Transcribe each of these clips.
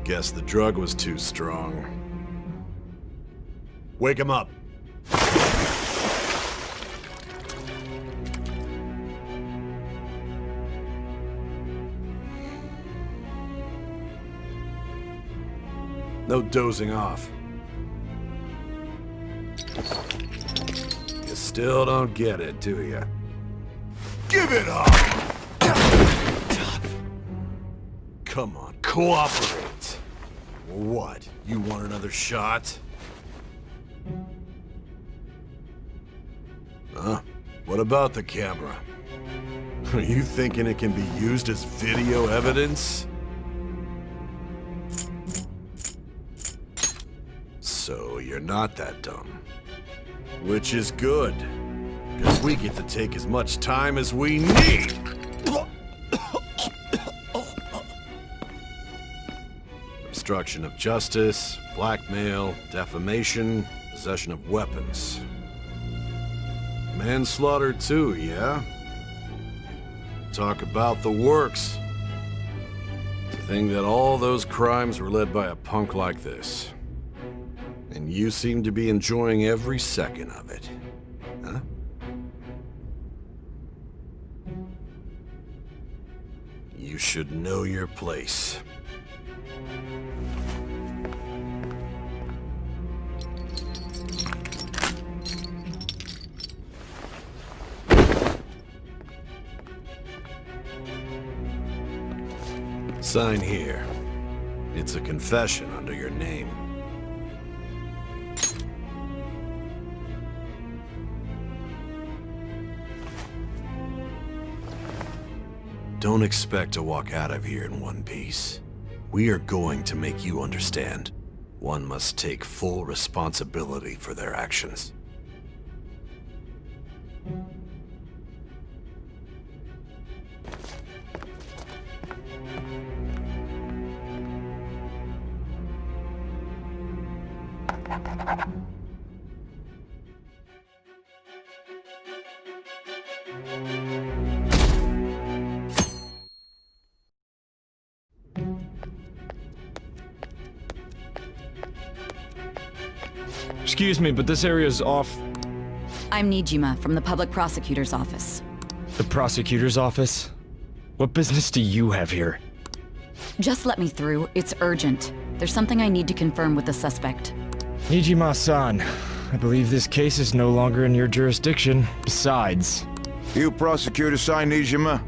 Guess the drug was too strong. Wake him up. No dozing off. You still don't get it, do you? Give it up! Come on, cooperate. What? You want another shot? Huh? What about the camera? Are you thinking it can be used as video evidence? So you're not that dumb. Which is good, because we get to take as much time as we need! Obstruction of justice, blackmail, defamation, possession of weapons. Manslaughter too, yeah? Talk about the works. To think that all those crimes were led by a punk like this. And you seem to be enjoying every second of it. Huh? You should know your place. Sign here. It's a confession under your name. Don't expect to walk out of here in one piece. We are going to make you understand. One must take full responsibility for their actions. Excuse me, but this area's off. I'm Nijima from the Public Prosecutor's office. The prosecutor's office? What business do you have here? Just let me through. It's urgent. There's something I need to confirm with the suspect. Nijima-san, I believe this case is no longer in your jurisdiction. Besides... You prosecutor sign Nijima?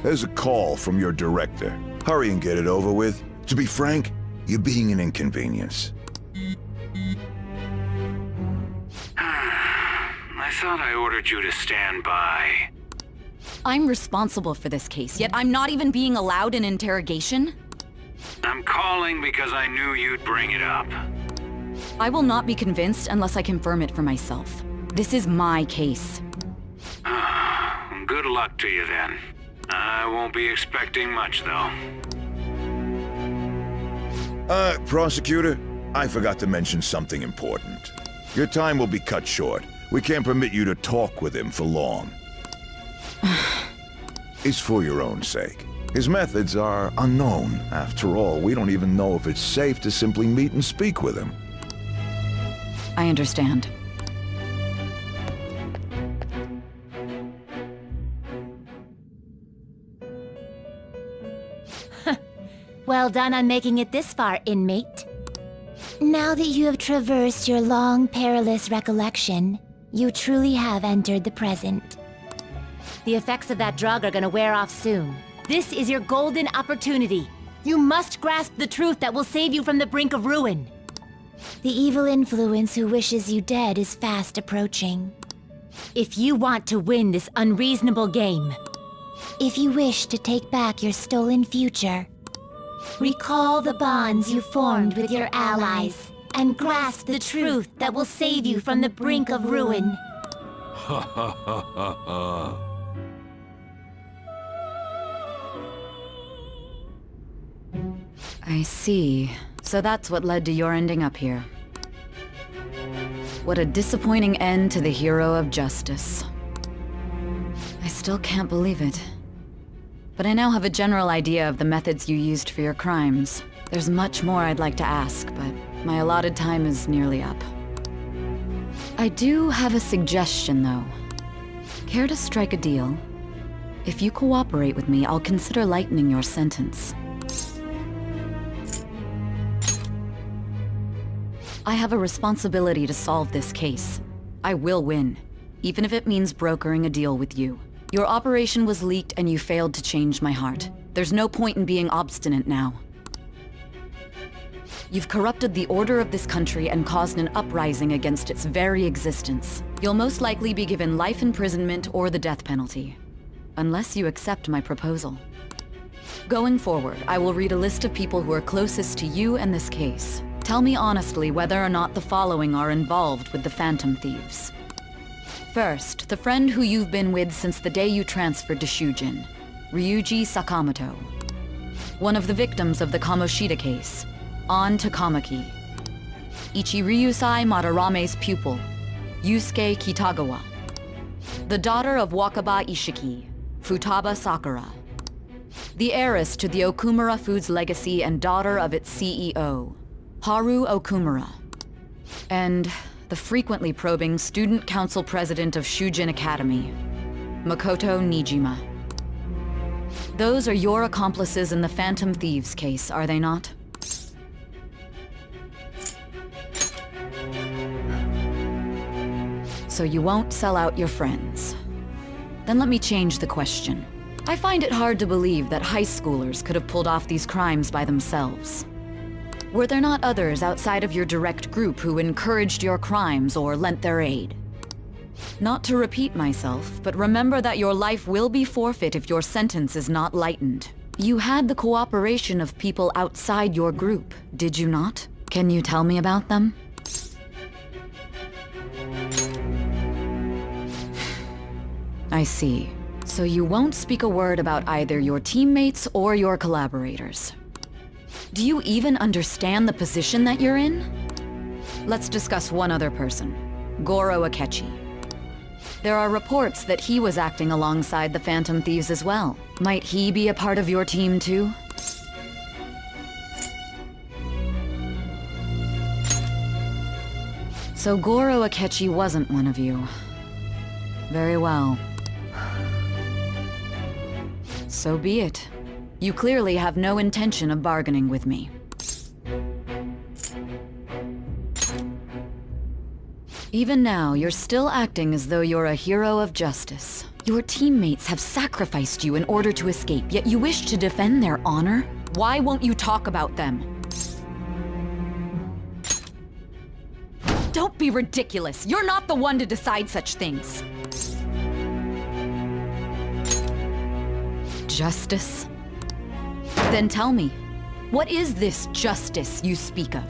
There's a call from your director. Hurry and get it over with. To be frank, you're being an inconvenience. I thought I ordered you to stand by. I'm responsible for this case, yet I'm not even being allowed an interrogation? I'm calling because I knew you'd bring it up. I will not be convinced unless I confirm it for myself. This is my case. Good luck to you then. I won't be expecting much, though. Prosecutor, I forgot to mention something important. Your time will be cut short. We can't permit you to talk with him for long. It's for your own sake. His methods are unknown. After all, we don't even know if it's safe to simply meet and speak with him. I understand. Well done on making it this far, inmate. Now that you have traversed your long, perilous recollection, you truly have entered the present. The effects of that drug are gonna wear off soon. This is your golden opportunity. You must grasp the truth that will save you from the brink of ruin. The evil influence who wishes you dead is fast approaching. If you want to win this unreasonable game, if you wish to take back your stolen future, recall the bonds you formed with your allies, and grasp the truth that will save you from the brink of ruin. Ha ha ha ha ha. I see. So that's what led to your ending up here. What a disappointing end to the hero of justice. I still can't believe it. But I now have a general idea of the methods you used for your crimes. There's much more I'd like to ask, but my allotted time is nearly up. I do have a suggestion, though. Care to strike a deal? If you cooperate with me, I'll consider lightening your sentence. I have a responsibility to solve this case. I will win, even if it means brokering a deal with you. Your operation was leaked and you failed to change my heart. There's no point in being obstinate now. You've corrupted the order of this country and caused an uprising against its very existence. You'll most likely be given life imprisonment or the death penalty, unless you accept my proposal. Going forward, I will read a list of people who are closest to you and this case. Tell me honestly whether or not the following are involved with the Phantom Thieves. First, the friend who you've been with since the day you transferred to Shujin, Ryuji Sakamoto. One of the victims of the Kamoshida case, An Takamaki. Ichiryusai Madarame's pupil, Yusuke Kitagawa. The daughter of Wakaba Ishiki, Futaba Sakura. The heiress to the Okumura Foods legacy and daughter of its CEO, Haru Okumura. And the frequently probing student council president of Shujin Academy, Makoto Nijima. Those are your accomplices in the Phantom Thieves case, are they not? So you won't sell out your friends. Then let me change the question. I find it hard to believe that high schoolers could have pulled off these crimes by themselves. Were there not others outside of your direct group who encouraged your crimes or lent their aid? Not to repeat myself, but remember that your life will be forfeit if your sentence is not lightened. You had the cooperation of people outside your group, did you not? Can you tell me about them? I see. So you won't speak a word about either your teammates or your collaborators. Do you even understand the position that you're in? Let's discuss one other person, Goro Akechi. There are reports that he was acting alongside the Phantom Thieves as well. Might he be a part of your team too? So Goro Akechi wasn't one of you. Very well. So be it. You clearly have no intention of bargaining with me. Even now, you're still acting as though you're a hero of justice. Your teammates have sacrificed you in order to escape, yet you wish to defend their honor? Why won't you talk about them? Don't be ridiculous! You're not the one to decide such things! Justice? Then tell me, what is this justice you speak of?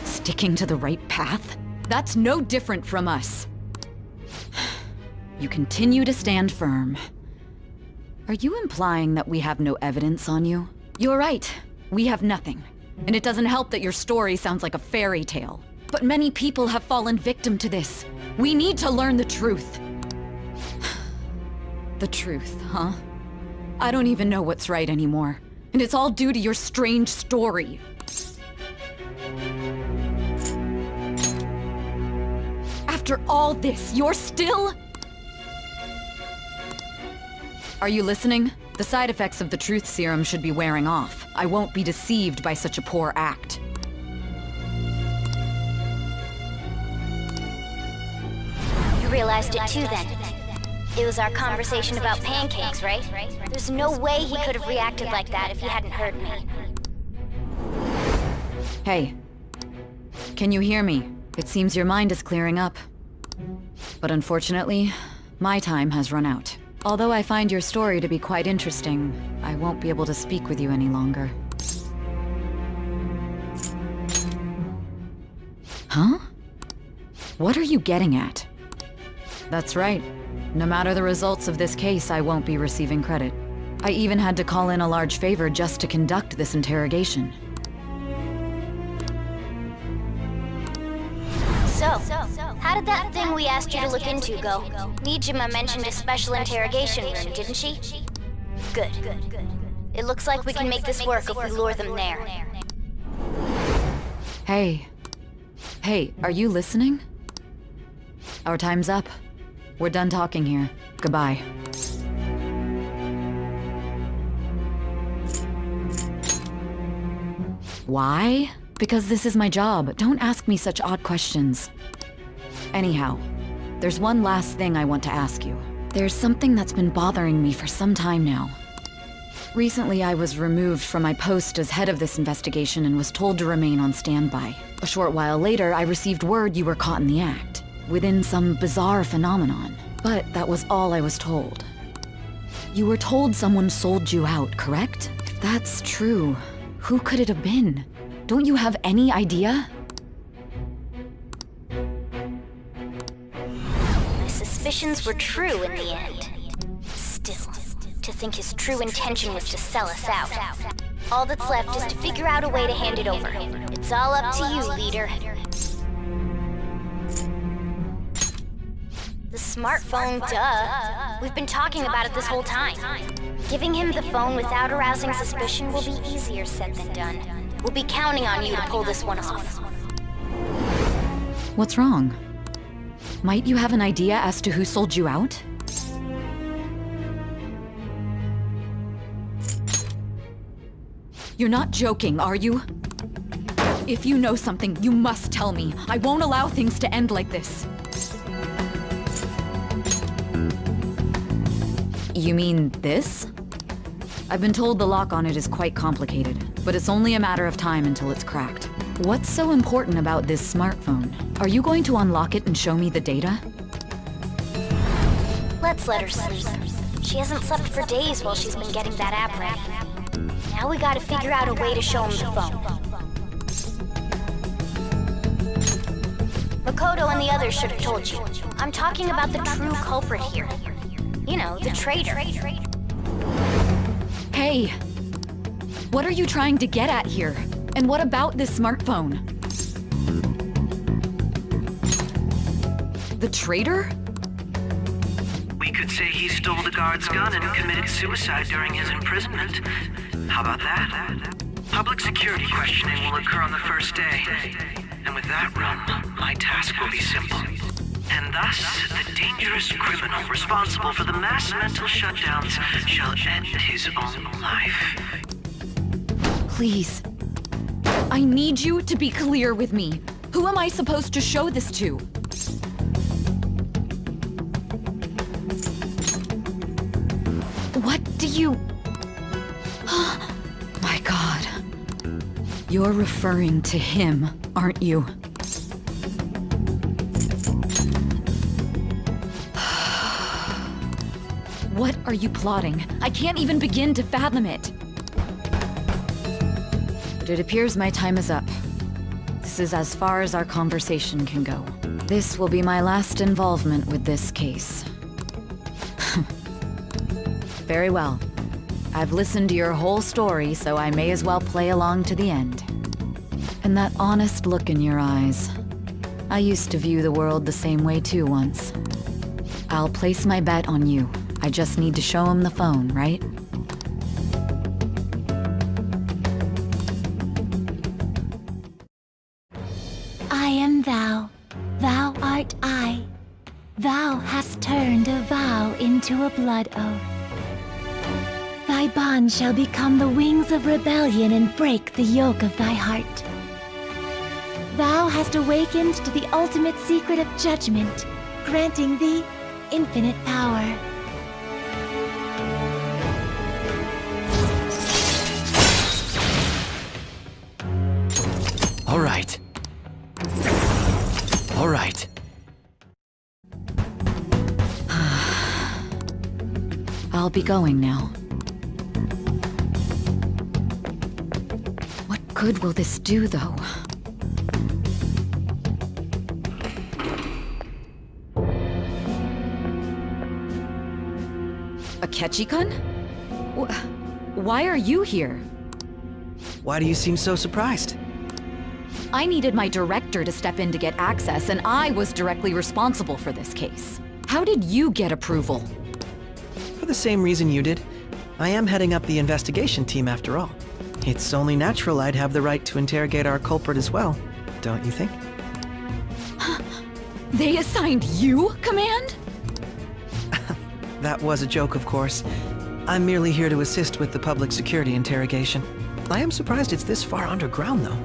Sticking to the right path? That's no different from us. You continue to stand firm. Are you implying that we have no evidence on you? You're right, we have nothing. And it doesn't help that your story sounds like a fairy tale. But many people have fallen victim to this. We need to learn the truth. The truth, huh? I don't even know what's right anymore. And it's all due to your strange story. After all this, you're still... Are you listening? The side effects of the truth serum should be wearing off. I won't be deceived by such a poor act. You realized it too then. It was our conversation about pancakes, right? There's no way he could have reacted like that if he hadn't heard me. Hey. Can you hear me? It seems your mind is clearing up. But unfortunately, my time has run out. Although I find your story to be quite interesting, I won't be able to speak with you any longer. Huh? What are you getting at? That's right. No matter the results of this case, I won't be receiving credit. I even had to call in a large favor just to conduct this interrogation. So, how did that thing we asked you to look into go? Nijima mentioned a special interrogation room, didn't she? Good. It looks like we can make this work if we lure them there. Hey. Hey, are you listening? Our time's up. We're done talking here. Goodbye. Why? Because this is my job. Don't ask me such odd questions. Anyhow, there's one last thing I want to ask you. There's something that's been bothering me for some time now. Recently, I was removed from my post as head of this investigation and was told to remain on standby. A short while later, I received word you were caught in the act, within some bizarre phenomenon. But that was all I was told. You were told someone sold you out, correct? If that's true, who could it have been? Don't you have any idea? My suspicions were true in the end. Still, to think his true intention was to sell us out. All that's left is to figure out a way to hand it over. It's all up to you, leader. The smartphone, duh. We've been talking about it this whole time. Giving him the phone without arousing suspicion will be easier said than done. We'll be counting on you to pull this one off. What's wrong? Might you have an idea as to who sold you out? You're not joking, are you? If you know something, you must tell me. I won't allow things to end like this. You mean this? I've been told the lock on it is quite complicated, but it's only a matter of time until it's cracked. What's so important about this smartphone? Are you going to unlock it and show me the data? Let's let her sleep. She hasn't slept for days while she's been getting that app ready. Now we gotta figure out a way to show him the phone. Makoto and the others should have told you. I'm talking about the true culprit here. You know, the traitor. Hey! What are you trying to get at here? And what about this smartphone? The traitor? We could say he stole the guard's gun and committed suicide during his imprisonment. How about that? Public security questioning will occur on the first day. And with that room, my task will be simple. And thus, the dangerous criminal responsible for the mass mental shutdowns shall end his own life. Please. I need you to be clear with me. Who am I supposed to show this to? What do you... My God. You're referring to him, aren't you? What are you plotting? I can't even begin to fathom it. But it appears my time is up. This is as far as our conversation can go. This will be my last involvement with this case. Very well. I've listened to your whole story, so I may as well play along to the end. And that honest look in your eyes. I used to view the world the same way too once. I'll place my bet on you. I just need to show him the phone, right? I am thou, thou art I. Thou hast turned a vow into a blood oath. Thy bond shall become the wings of rebellion and break the yoke of thy heart. Thou hast awakened to the ultimate secret of judgment, granting thee infinite power. All right. All right. I'll be going now. What good will this do, though? Akechi-kun? Why are you here? Why do you seem so surprised? I needed my director to step in to get access, and I was directly responsible for this case. How did you get approval? For the same reason you did. I am heading up the investigation team after all. It's only natural I'd have the right to interrogate our culprit as well, don't you think? They assigned you command? That was a joke, of course. I'm merely here to assist with the public security interrogation. I am surprised it's this far underground, though.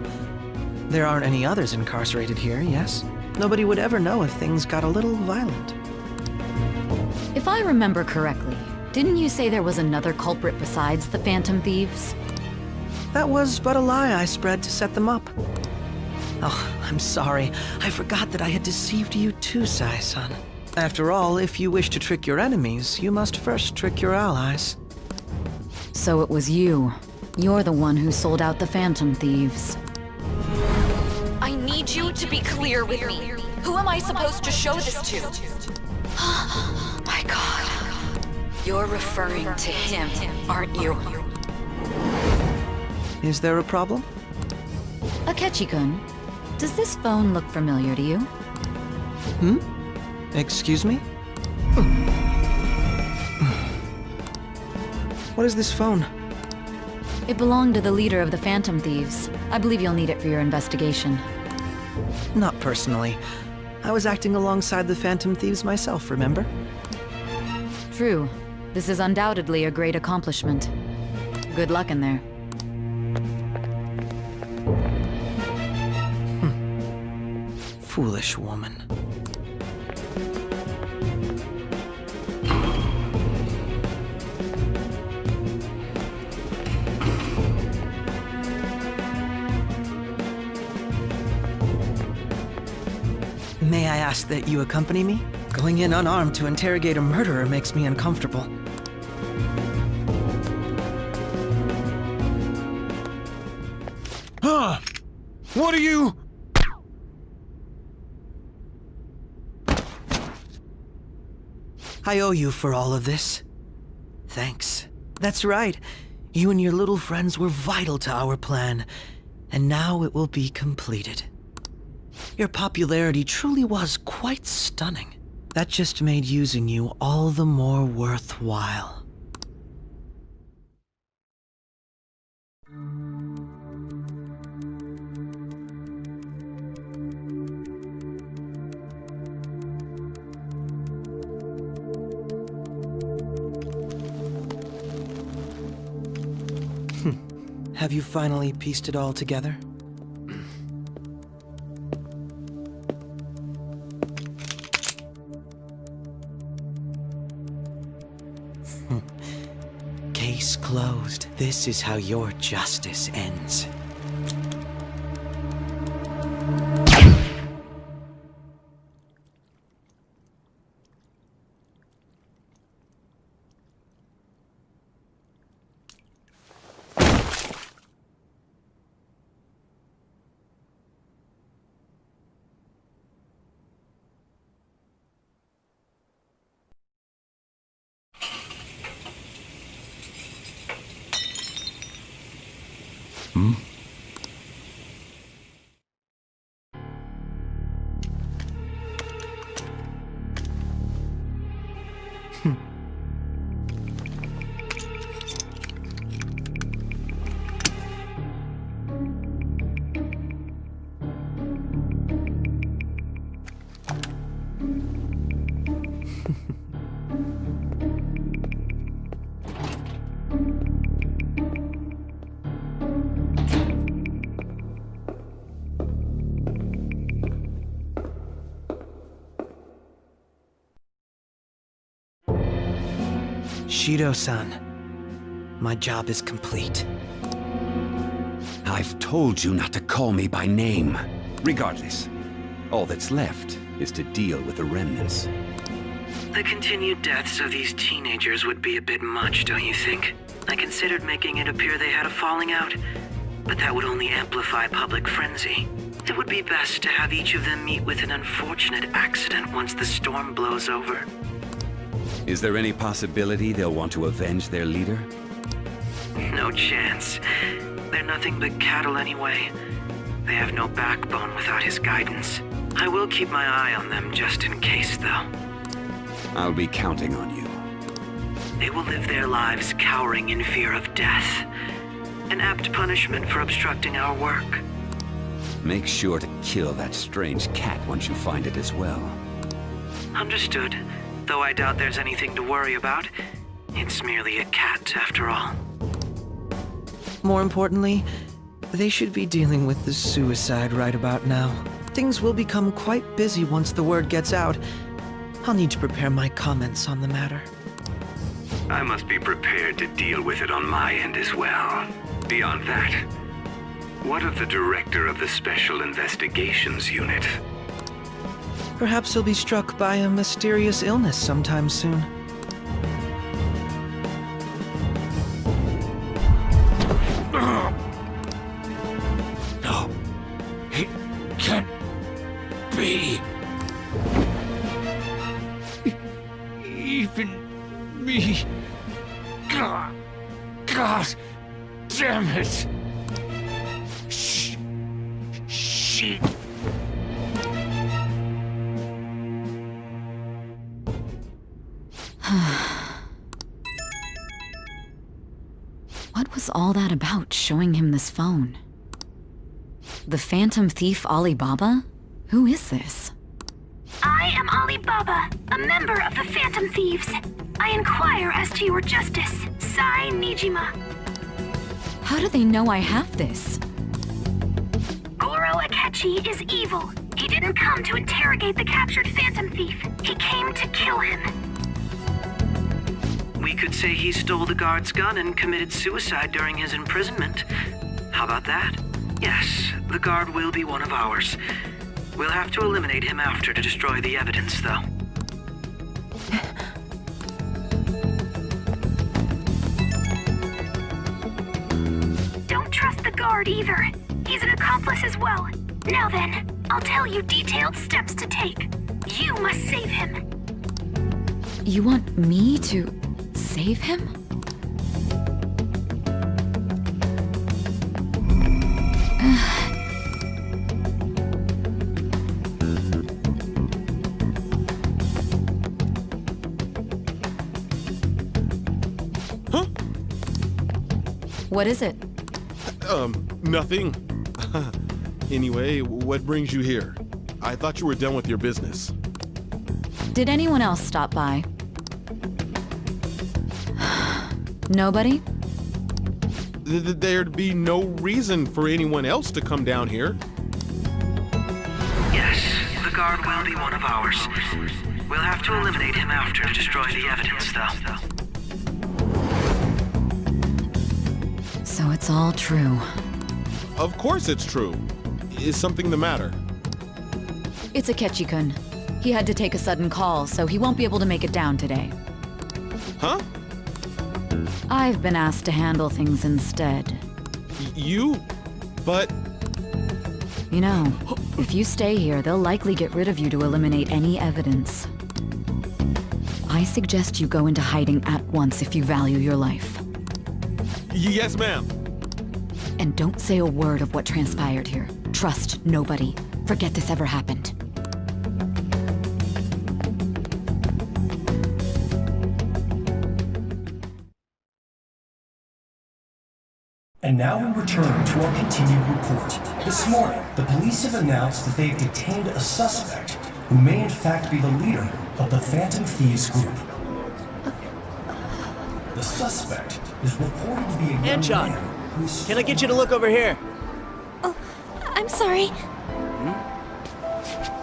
There aren't any others incarcerated here, yes? Nobody would ever know if things got a little violent. If I remember correctly, didn't you say there was another culprit besides the Phantom Thieves? That was but a lie I spread to set them up. Oh, I'm sorry. I forgot that I had deceived you too, Sai-san. After all, if you wish to trick your enemies, you must first trick your allies. So it was you. You're the one who sold out the Phantom Thieves. I need you to be clear with me. Who am I supposed to show this to? My God. You're referring to him, aren't you? Is there a problem? Akechi-kun, does this phone look familiar to you? Excuse me? What is this phone? It belonged to the leader of the Phantom Thieves. I believe you'll need it for your investigation. Not personally. I was acting alongside the Phantom Thieves myself, remember? True. This is undoubtedly a great accomplishment. Good luck in there. Foolish woman. May I ask that you accompany me? Going in unarmed to interrogate a murderer makes me uncomfortable. What are you? I owe you for all of this. Thanks. That's right. You and your little friends were vital to our plan, and now it will be completed. Your popularity truly was quite stunning. That just made using you all the more worthwhile. Have you finally pieced it all together? Case closed. This is how your justice ends. Shido-san, my job is complete. I've told you not to call me by name. Regardless, all that's left is to deal with the remnants. The continued deaths of these teenagers would be a bit much, don't you think? I considered making it appear they had a falling out, but that would only amplify public frenzy. It would be best to have each of them meet with an unfortunate accident once the storm blows over. Is there any possibility they'll want to avenge their leader? No chance. They're nothing but cattle anyway. They have no backbone without his guidance. I will keep my eye on them just in case, though. I'll be counting on you. they will live their lives cowering in fear of death. An apt punishment for obstructing our work. Make sure to kill that strange cat once you find it as well. Understood. Though I doubt there's anything to worry about. It's merely a cat, after all. More importantly, they should be dealing with the suicide right about now. Things will become quite busy once the word gets out. I'll need to prepare my comments on the matter. I must be prepared to deal with it on my end as well. Beyond that, what of the director of the Special Investigations Unit? Perhaps he'll be struck by a mysterious illness sometime soon. No, it can't be. Even me. God damn it. Shit. What was all that about, showing him this phone? The Phantom Thief Alibaba? Who is this? I am Alibaba, a member of the Phantom Thieves. I inquire as to your justice, Sai Nijima. How do they know I have this? Goro Akechi is evil. He didn't come to interrogate the captured Phantom Thief. He came to kill him. We could say he stole the guard's gun and committed suicide during his imprisonment. How about that? Yes, the guard will be one of ours. We'll have to eliminate him after to destroy the evidence, though. Don't trust the guard either. He's an accomplice as well. Now then, I'll tell you detailed steps to take. You must save him. You want me to save him? Huh? What is it? Nothing. Anyway, what brings you here? I thought you were done with your business. Did anyone else stop by? Nobody? There'd be no reason for anyone else to come down here. Yes, the guard will be one of ours. We'll have to eliminate him after to destroy the evidence, though. So it's all true. Of course it's true. Is something the matter? It's Akechi-kun. He had to take a sudden call, so he won't be able to make it down today. Huh? I've been asked to handle things instead. You? But... You know, if you stay here, they'll likely get rid of you to eliminate any evidence. I suggest you go into hiding at once if you value your life. Yes, ma'am. And don't say a word of what transpired here. Trust nobody. Forget this ever happened. And now we return to our continued report. This morning, the police have announced that they've detained a suspect who may in fact be the leader of the Phantom Thieves group. The suspect is reported to be a young man who's... Can I get you to look over here? Oh, I'm sorry.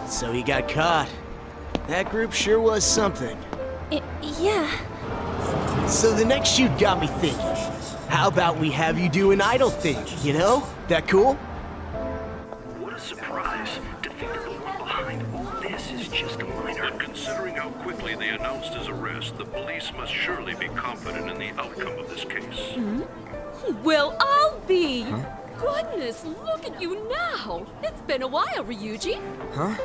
So he got caught. That group sure was something. Yeah. So the next shoot got me thinking. How about we have you do an idle thing, you know? That cool? What a surprise to think that the one behind all this is just a minor. But considering how quickly they announced his arrest, the police must surely be confident in the outcome of this case. Well, I'll be! Huh? Goodness, look at you now! It's been a while, Ryuji. Huh?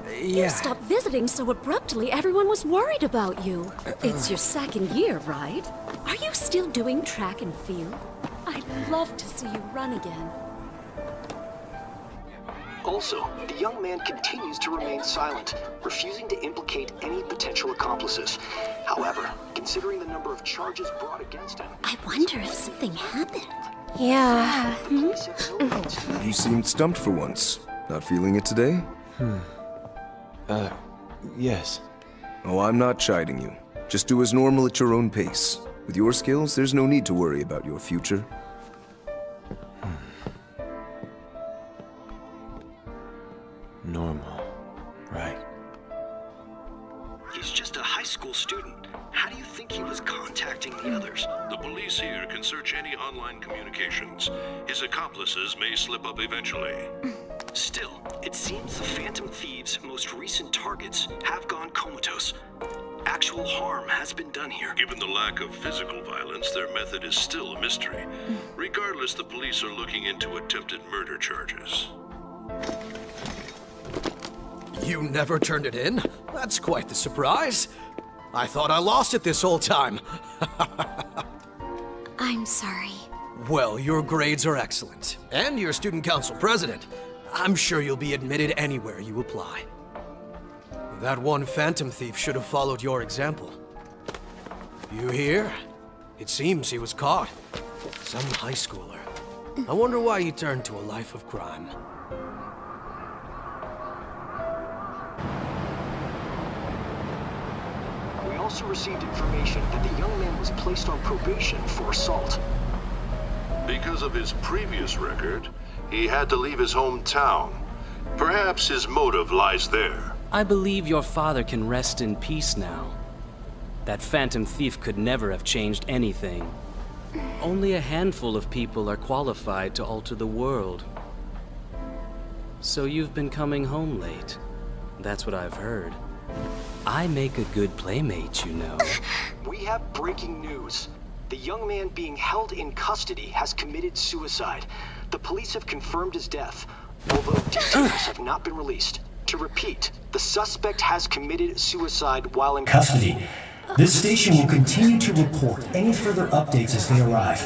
You Yeah. stopped visiting so abruptly, everyone was worried about you. It's your second year, right? Are you still doing track and field? I'd love to see you run again. Also, the young man continues to remain silent, refusing to implicate any potential accomplices. However, considering the number of charges brought against him... I wonder if something happened. Yeah. You seemed stumped for once. Not feeling it today? Yes. Oh, I'm not chiding you. Just do as normal at your own pace. With your skills, there's no need to worry about your future. Normal. Right. He's just a high school student. How do you think he was contacting the others? The police here can search any online communications. His accomplices may slip up eventually. Still, it seems the Phantom Thieves' most recent targets have gone comatose. Actual harm has been done here. Given the lack of physical violence, their method is still a mystery. Regardless, the police are looking into attempted murder charges. You never turned it in? That's quite the surprise. I thought I lost it this whole time. I'm sorry. Well, your grades are excellent. And you're student council president. I'm sure you'll be admitted anywhere you apply. That one phantom thief should have followed your example. You hear? It seems he was caught. Some high schooler. I wonder why he turned to a life of crime. We also received information that the young man was placed on probation for assault. Because of his previous record, he had to leave his hometown. Perhaps his motive lies there. I believe your father can rest in peace now. That phantom thief could never have changed anything. Only a handful of people are qualified to alter the world. So you've been coming home late. That's what I've heard. I make a good playmate, you know. We have breaking news. The young man being held in custody has committed suicide. The police have confirmed his death, although details have not been released. To repeat, the suspect has committed suicide while in custody. This station will continue to report any further updates as they arrive.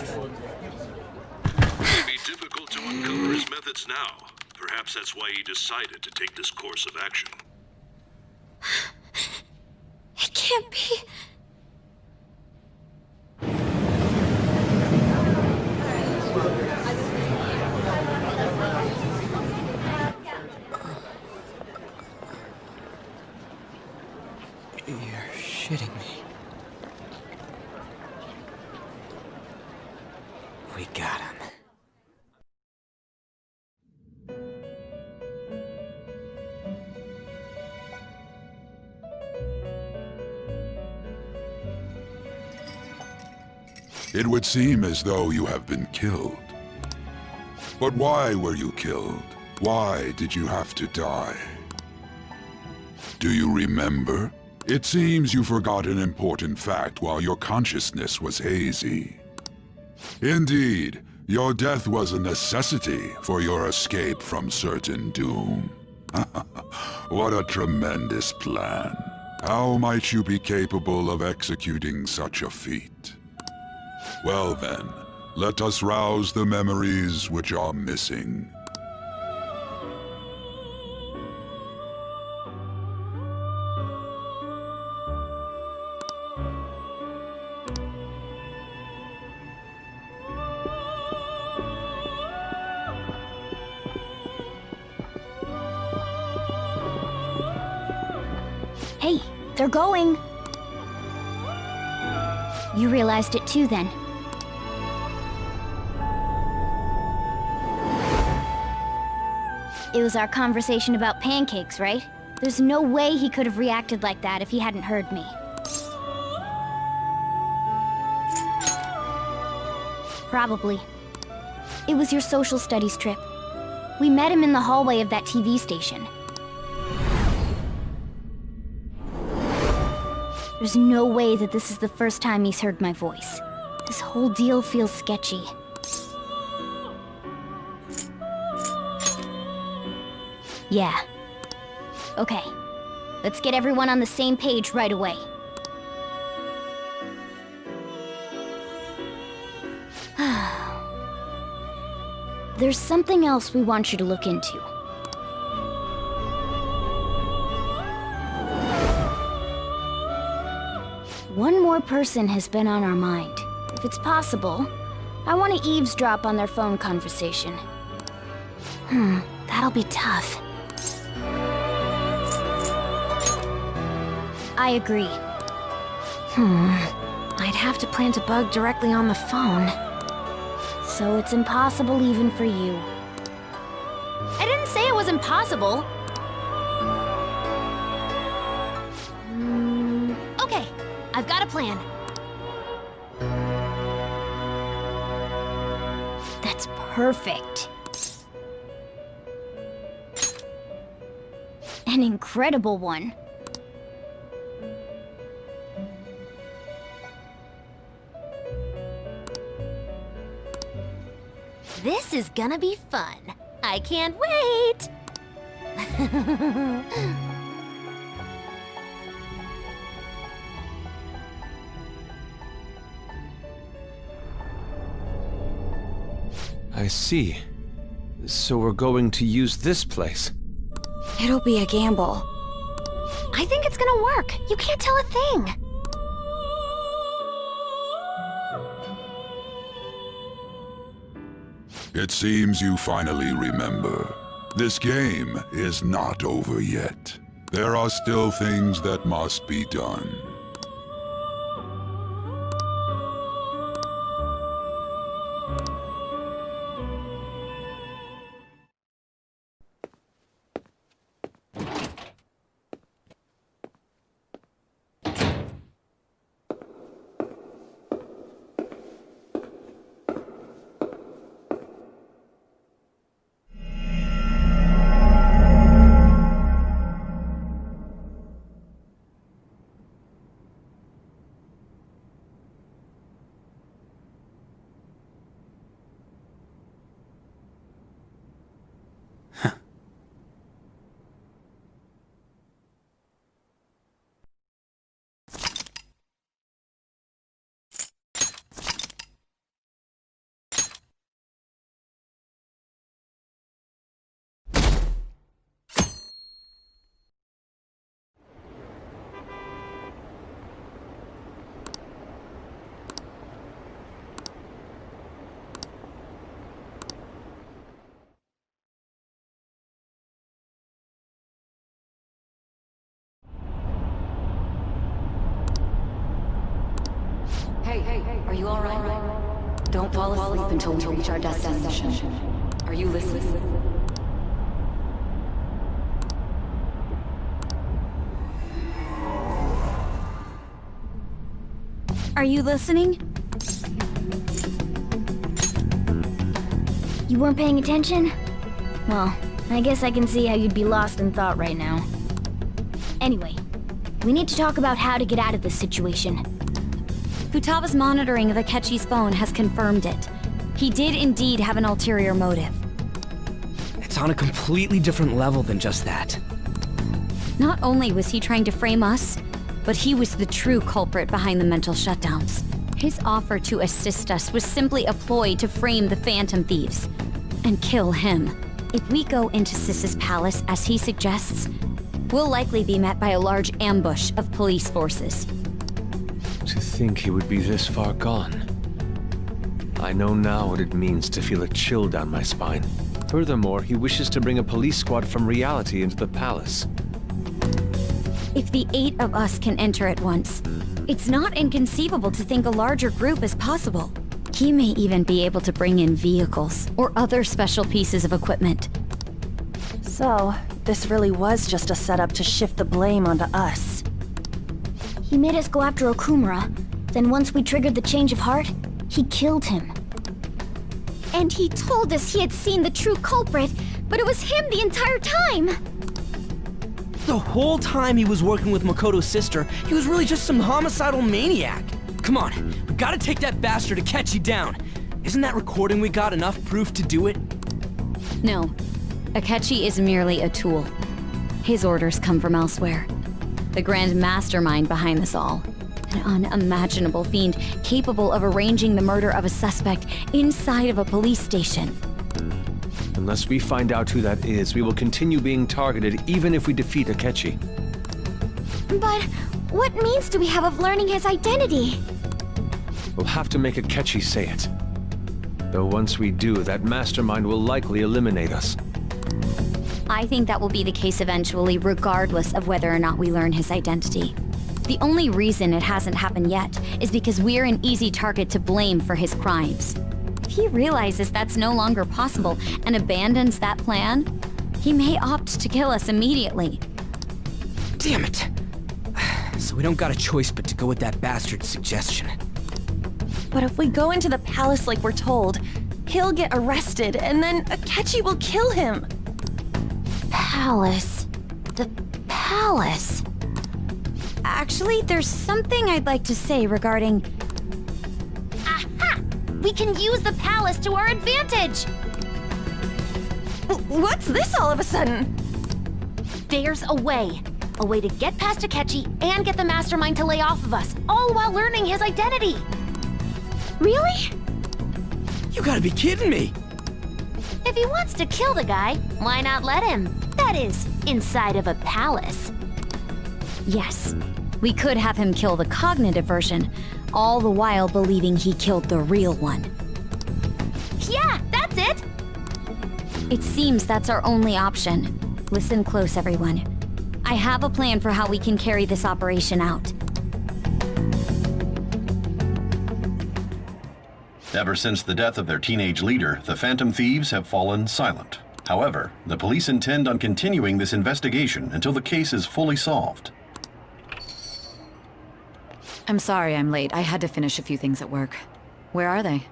It may be difficult to uncover his methods now. Perhaps that's why he decided to take this course of action. It can't be. You're shitting me. We got him. It would seem as though you have been killed. But why were you killed? Why did you have to die? Do you remember? It seems you forgot an important fact while your consciousness was hazy. Indeed, your death was a necessity for your escape from certain doom. What a tremendous plan. How might you be capable of executing such a feat? Well then, let us rouse the memories which are missing. Hey, they're going. You realized it too, then. It was our conversation about pancakes, right? There's no way he could have reacted like that if he hadn't heard me. Probably. It was your social studies trip. We met him in the hallway of that TV station. There's no way that this is the first time he's heard my voice. This whole deal feels sketchy. Yeah. Okay. Let's get everyone on the same page right away. There's something else we want you to look into. One more person has been on our mind. If it's possible, I want to eavesdrop on their phone conversation. That'll be tough. I agree. I'd have to plant a bug directly on the phone. So it's impossible even for you. I didn't say it was impossible. Okay, I've got a plan. That's perfect. An incredible one. This is gonna be fun. I can't wait! I see. So we're going to use this place. It'll be a gamble. I think it's gonna work. You can't tell a thing. It seems you finally remember. This game is not over yet. There are still things that must be done. Hey, are you alright? Don't fall asleep until we reach our destination. Are you listening? Are you listening? You weren't paying attention? Well, I guess I can see how you'd be lost in thought right now. Anyway, we need to talk about how to get out of this situation. Futaba's monitoring of Akechi's phone has confirmed it. He did indeed have an ulterior motive. It's on a completely different level than just that. Not only was he trying to frame us, but he was the true culprit behind the mental shutdowns. His offer to assist us was simply a ploy to frame the Phantom Thieves and kill him. If we go into Sis's palace as he suggests, we'll likely be met by a large ambush of police forces. To think he would be this far gone. I know now what it means to feel a chill down my spine. Furthermore, he wishes to bring a police squad from reality into the palace. If the 8 of us can enter at once, it's not inconceivable to think a larger group is possible. He may even be able to bring in vehicles or other special pieces of equipment. So, this really was just a setup to shift the blame onto us. He made us go after Okumura, then once we triggered the change of heart, he killed him. And he told us he had seen the true culprit, but it was him the entire time! The whole time he was working with Makoto's sister, he was really just some homicidal maniac. Come on, we gotta take that bastard Akechi down. Isn't that recording we got enough proof to do it? No. Akechi is merely a tool. His orders come from elsewhere. The grand mastermind behind this all. An unimaginable fiend capable of arranging the murder of a suspect inside of a police station. Unless we find out who that is, we will continue being targeted even if we defeat Akechi. But What means do we have of learning his identity? We'll have to make Akechi say it. Though once we do, that mastermind will likely eliminate us. I think that will be the case eventually, regardless of whether or not we learn his identity. The only reason it hasn't happened yet is because we're an easy target to blame for his crimes. If he realizes that's no longer possible and abandons that plan, he may opt to kill us immediately. Damn it! So we don't got a choice but to go with that bastard's suggestion. But if we go into the palace like we're told, he'll get arrested, and then Akechi will kill him. Palace. The palace. Actually, there's something I'd like to say regarding... Aha! We can use the palace to our advantage! What's this all of a sudden? There's a way. A way to get past Akechi and get the mastermind to lay off of us, all while learning his identity. Really? You gotta be kidding me! If he wants to kill the guy, why not let him? That is, inside of a palace. Yes, we could have him kill the cognitive version, all the while believing he killed the real one. Yeah, that's it! It seems that's our only option. Listen close, everyone. I have a plan for how we can carry this operation out. Ever since the death of their teenage leader, the Phantom Thieves have fallen silent. However, the police intend on continuing this investigation until the case is fully solved. I'm sorry I'm late. I had to finish a few things at work. Where are they?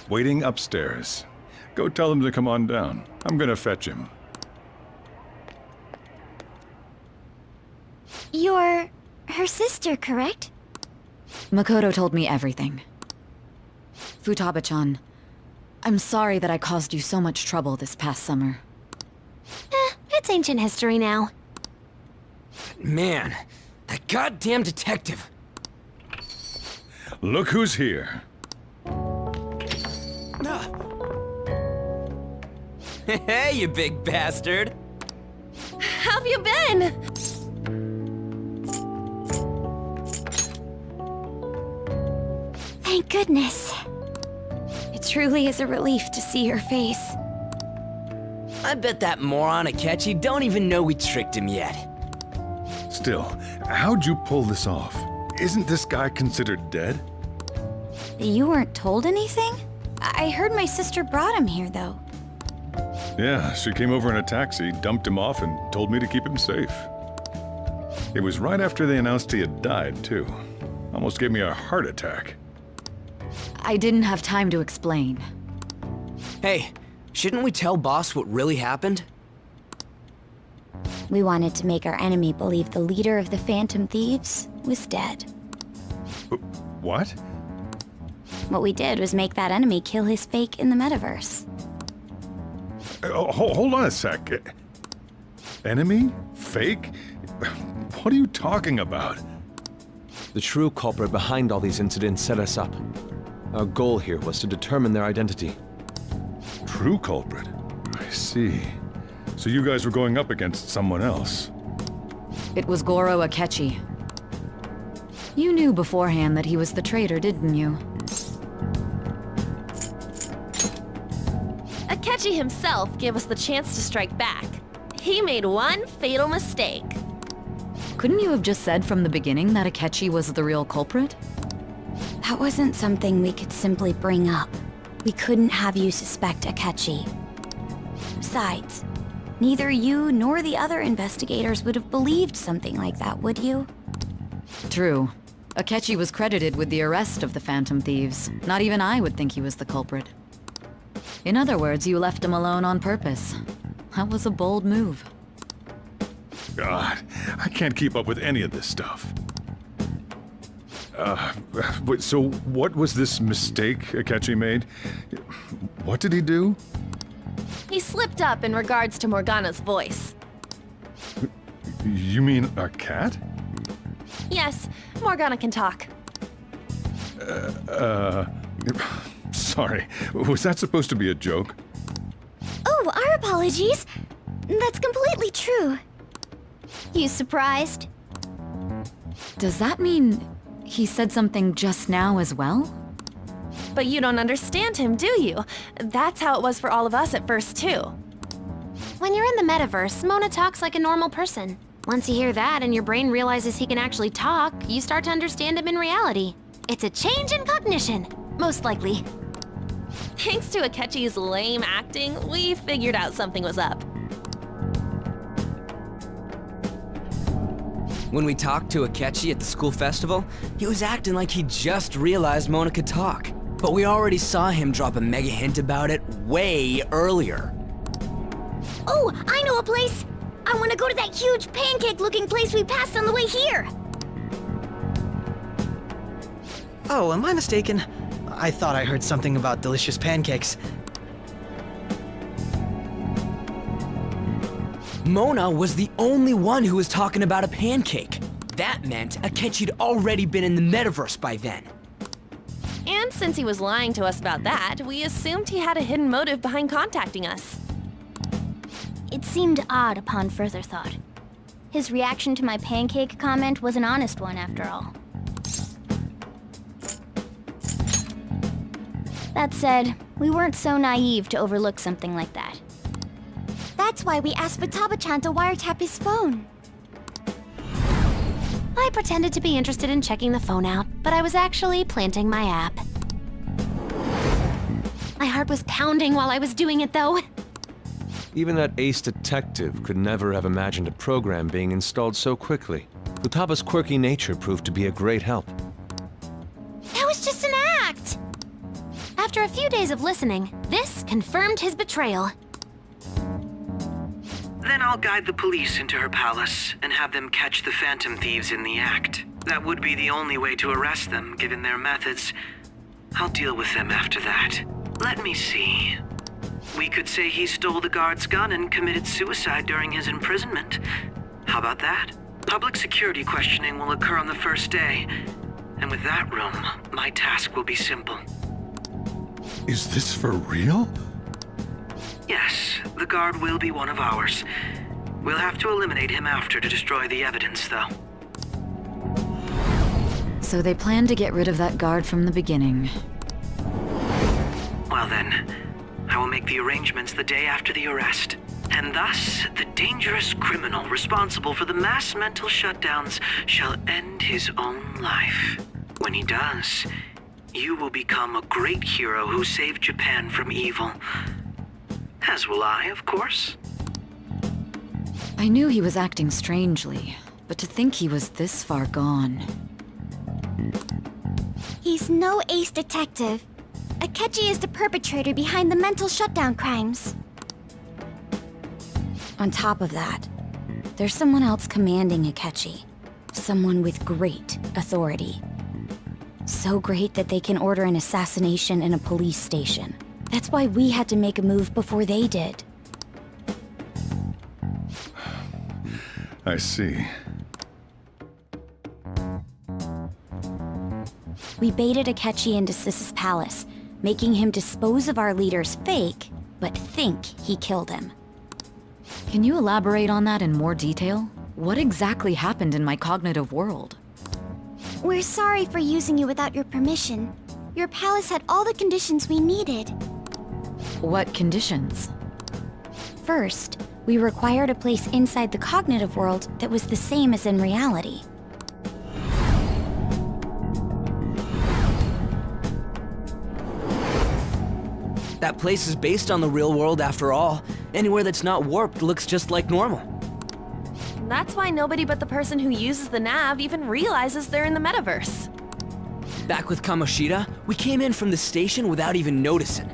Waiting upstairs. Go tell them to come on down. I'm gonna fetch him. You're her sister, correct? Makoto told me everything. Futaba-chan, I'm sorry that I caused you so much trouble this past summer. It's ancient history now. Man, that goddamn detective. Look who's here. Hey, you big bastard. How've you been? Thank goodness. It truly is a relief to see your face. I bet that moron Akechi don't even know we tricked him yet. Still, how'd you pull this off? Isn't this guy considered dead? You weren't told anything? I heard my sister brought him here, though. Yeah, she came over in a taxi, dumped him off, and told me to keep him safe. It was right after they announced he had died, too. Almost gave me a heart attack. I didn't have time to explain. Hey, shouldn't we tell boss what really happened? We wanted to make our enemy believe the leader of the Phantom Thieves was dead. What? What we did was make that enemy kill his fake in the metaverse. Hold on a sec. Enemy? Fake? What are you talking about? The true culprit behind all these incidents set us up. Our goal here was to determine their identity. True culprit? I see. So you guys were going up against someone else? It was Goro Akechi. You knew beforehand that he was the traitor, didn't you? Akechi himself gave us the chance to strike back. He made one fatal mistake. Couldn't you have just said from the beginning that Akechi was the real culprit? That wasn't something we could simply bring up. We couldn't have you suspect Akechi. Besides, neither you nor the other investigators would have believed something like that, would you? True. Akechi was credited with the arrest of the Phantom Thieves. Not even I would think he was the culprit. In other words, you left him alone on purpose. That was a bold move. God, I can't keep up with any of this stuff. So what was this mistake Akechi made? What did he do? He slipped up in regards to Morgana's voice. You mean a cat? Yes, Morgana can talk. Sorry, was that supposed to be a joke? Oh, our apologies. That's completely true. You surprised? Does that mean he said something just now as well? But you don't understand him, do you? That's how it was for all of us at first, too. When you're in the metaverse, Mona talks like a normal person. Once you hear that and your brain realizes he can actually talk, you start to understand him in reality. It's a change in cognition, most likely. Thanks to Akechi's lame acting, we figured out something was up. When we talked to Akechi at the school festival, he was acting like he just realized Mona could talk. But we already saw him drop a mega hint about it way earlier. Oh, I know a place! I want to go to that huge pancake-looking place we passed on the way here! Oh, am I mistaken? I thought I heard something about delicious pancakes. Mona was the only one who was talking about a pancake. That meant Akechi'd already been in the metaverse by then. And since he was lying to us about that, we assumed he had a hidden motive behind contacting us. It seemed odd upon further thought. His reaction to my pancake comment was an honest one, after all. That said, we weren't so naive to overlook something like that. That's why we asked Futaba-chan to wiretap his phone. I pretended to be interested in checking the phone out, but I was actually planting my app. My heart was pounding while I was doing it, though. Even that ace detective could never have imagined a program being installed so quickly. Futaba's quirky nature proved to be a great help. That was just an act! After a few days of listening, this confirmed his betrayal. Then I'll guide the police into her palace and have them catch the Phantom Thieves in the act. That would be the only way to arrest them, given their methods. I'll deal with them after that. Let me see. We could say he stole the guard's gun and committed suicide during his imprisonment. How about that? Public security questioning will occur on the first day. And with that room, my task will be simple. Is this for real? Yes, the guard will be one of ours. We'll have to eliminate him after to destroy the evidence, though. So they planned to get rid of that guard from the beginning. Well then, I will make the arrangements the day after the arrest. And thus, the dangerous criminal responsible for the mass mental shutdowns shall end his own life. When he does, you will become a great hero who saved Japan from evil. As will I, of course. I knew he was acting strangely, but to think he was this far gone. He's no ace detective. Akechi is the perpetrator behind the mental shutdown crimes. On top of that, there's someone else commanding Akechi. Someone with great authority. So great that they can order an assassination in a police station. That's why we had to make a move before they did. I see. We baited Akechi into Sis's palace, making him dispose of our leader's fake, but think he killed him. Can you elaborate on that in more detail? What exactly happened in my cognitive world? We're sorry for using you without your permission. Your palace had all the conditions we needed. What conditions? First, we required a place inside the cognitive world that was the same as in reality. That place is based on the real world after all. Anywhere that's not warped looks just like normal. That's why nobody but the person who uses the nav even realizes they're in the metaverse. Back with Kamoshida, we came in from the station without even noticing.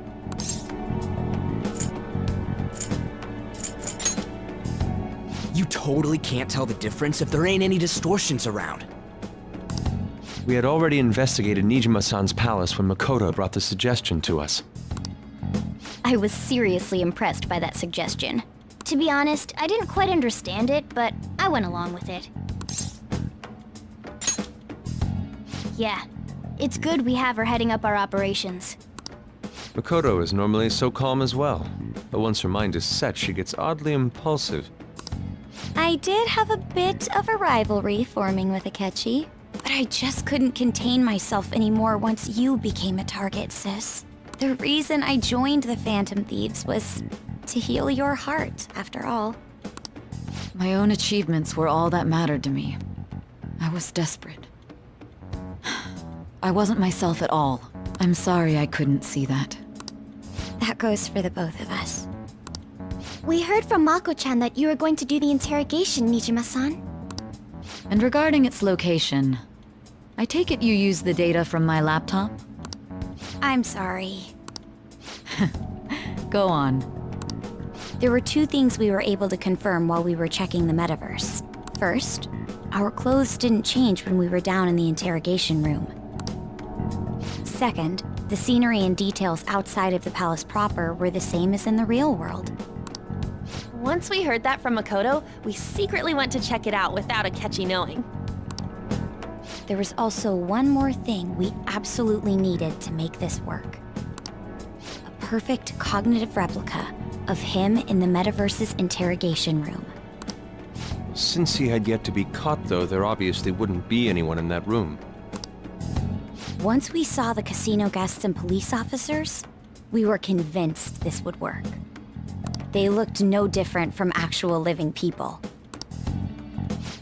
You totally can't tell the difference if there ain't any distortions around. We had already investigated Nijima-san's palace when Makoto brought the suggestion to us. I was seriously impressed by that suggestion. To be honest, I didn't quite understand it, but I went along with it. Yeah, it's good we have her heading up our operations. Makoto is normally so calm as well, but once her mind is set, she gets oddly impulsive. I did have a bit of a rivalry forming with Akechi. But I just couldn't contain myself anymore once you became a target, sis. The reason I joined the Phantom Thieves was to heal your heart, after all. My own achievements were all that mattered to me. I was desperate. I wasn't myself at all. I'm sorry I couldn't see that. That goes for the both of us. We heard from Mako-chan that you were going to do the interrogation, Nijima-san. And regarding its location, I take it you used the data from my laptop? I'm sorry. Go on. There were two things we were able to confirm while we were checking the metaverse. First, our clothes didn't change when we were down in the interrogation room. Second, the scenery and details outside of the palace proper were the same as in the real world. Once we heard that from Makoto, we secretly went to check it out without Akechi knowing. There was also one more thing we absolutely needed to make this work. A perfect cognitive replica of him in the metaverse's interrogation room. Since he had yet to be caught, though, there obviously wouldn't be anyone in that room. Once we saw the casino guests and police officers, we were convinced this would work. They looked no different from actual living people.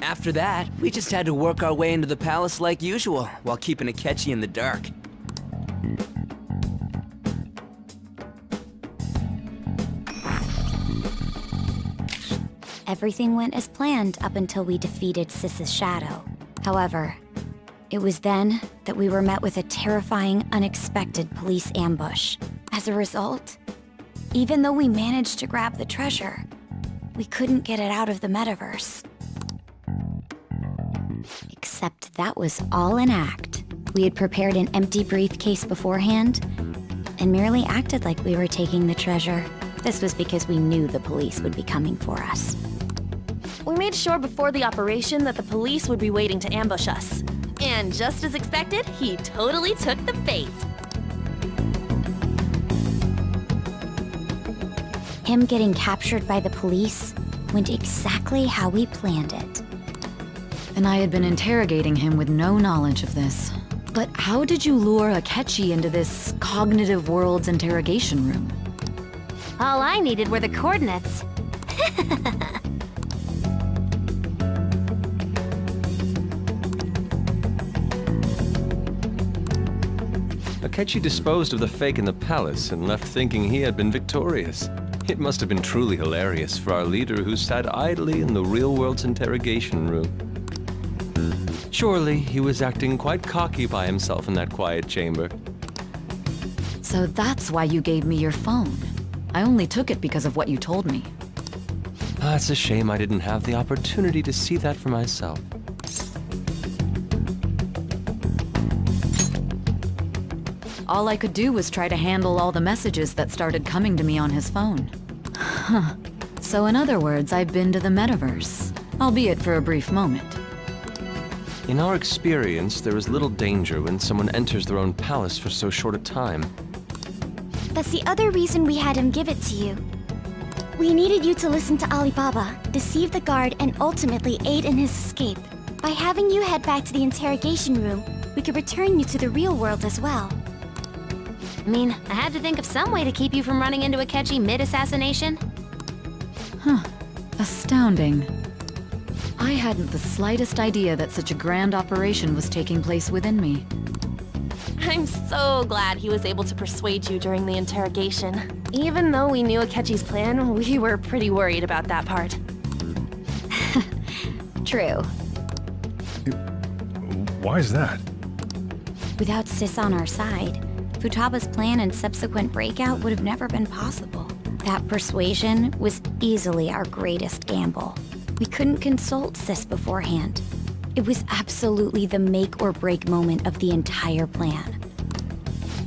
After that, we just had to work our way into the palace like usual, while keeping Akechi in the dark. Everything went as planned up until we defeated Sis's shadow. However, it was then that we were met with a terrifying, unexpected police ambush. As a result, even though we managed to grab the treasure, we couldn't get it out of the metaverse. Except that was all an act. We had prepared an empty briefcase beforehand, and merely acted like we were taking the treasure. This was because we knew the police would be coming for us. We made sure before the operation that the police would be waiting to ambush us. And just as expected, he totally took the bait. Him getting captured by the police went exactly how we planned it. And I had been interrogating him with no knowledge of this. But how did you lure Akechi into this cognitive world's interrogation room? All I needed were the coordinates. Akechi disposed of the fake in the palace and left thinking he had been victorious. It must have been truly hilarious for our leader who sat idly in the real world's interrogation room. Surely he was acting quite cocky by himself in that quiet chamber. So that's why you gave me your phone. I only took it because of what you told me. It's a shame I didn't have the opportunity to see that for myself. All I could do was try to handle all the messages that started coming to me on his phone. Huh. So in other words, I've been to the metaverse, albeit for a brief moment. In our experience, there is little danger when someone enters their own palace for so short a time. That's the other reason we had him give it to you. We needed you to listen to Alibaba, deceive the guard, and ultimately aid in his escape. By having you head back to the interrogation room, we could return you to the real world as well. I mean, I had to think of some way to keep you from running into Akechi mid-assassination. Huh. Astounding. I hadn't the slightest idea that such a grand operation was taking place within me. I'm so glad he was able to persuade you during the interrogation. Even though we knew Akechi's plan, we were pretty worried about that part. True. Why is that? Without Sis on our side, Futaba's plan and subsequent breakout would have never been possible. That persuasion was easily our greatest gamble. We couldn't consult Sis beforehand. It was absolutely the make or break moment of the entire plan.